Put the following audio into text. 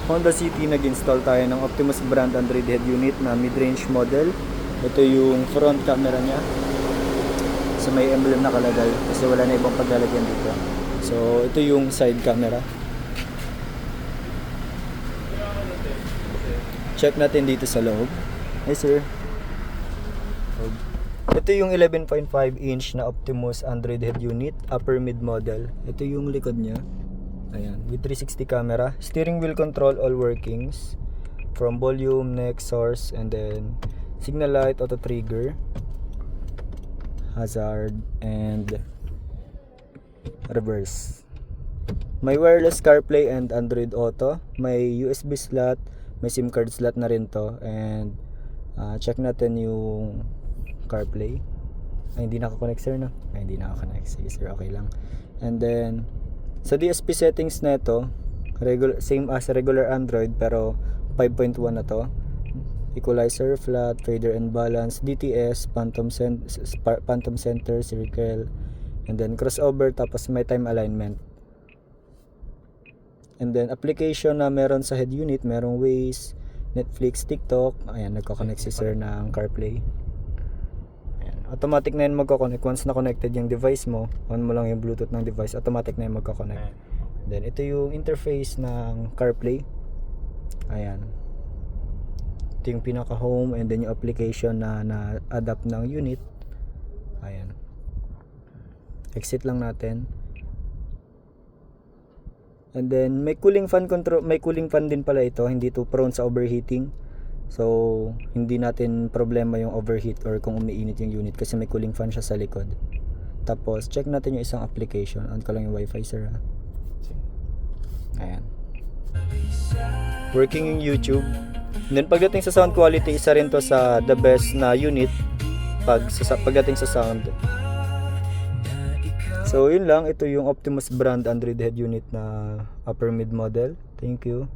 Honda City nag-install tayo ng Optimus brand Android head unit na mid-range model. Ito yung front camera niya. So may emblem nakalagay kasi wala na ibang paglalagyan dito. So ito yung side camera. Check natin dito sa loob. Hey sir. Ito yung 11.5 inch na Optimus Android head unit, upper mid model. Ito yung likod niya. Ayan, with 360 camera. Steering wheel control, all workings. From volume, neck, source, and then signal light, auto trigger, hazard, and reverse. May wireless CarPlay and Android Auto. May USB slot, may SIM card slot na rin to. And check natin yung CarPlay. Ay, hindi nakakonect sir, no? Ay, hindi nakakonect. Sige sir, okay lang. And then sa DSP settings na ito, same as regular Android pero 5.1 na to. Equalizer, flat, fader and balance, DTS, phantom center, circle, and then crossover, tapos may time alignment. And then application na meron sa head unit, merong Waze, Netflix, TikTok. Ayan, nagko-connect si sir ng CarPlay. Automatic na yun magkoconnect. Once na connected yung device mo, on mo lang yung Bluetooth ng device, automatic na yun magkoconnect. Then ito yung interface ng CarPlay. Ayan. Ito yung pinaka home, and then yung application na adapt ng unit. Ayan. Exit lang natin. And then may cooling fan control, may cooling fan din pala ito, hindi to prone sa overheating. So, hindi natin problema yung overheat or kung umiinit yung unit kasi may cooling fan siya sa likod. Tapos, check natin yung isang application. On ko lang yung wifi sir ha. Ayan. Working yung YouTube. And then, pagdating sa sound quality, isa rin to sa the best na unit pagdating sa sound. So, yun lang. Ito yung Optimus brand Android head unit na upper mid model. Thank you.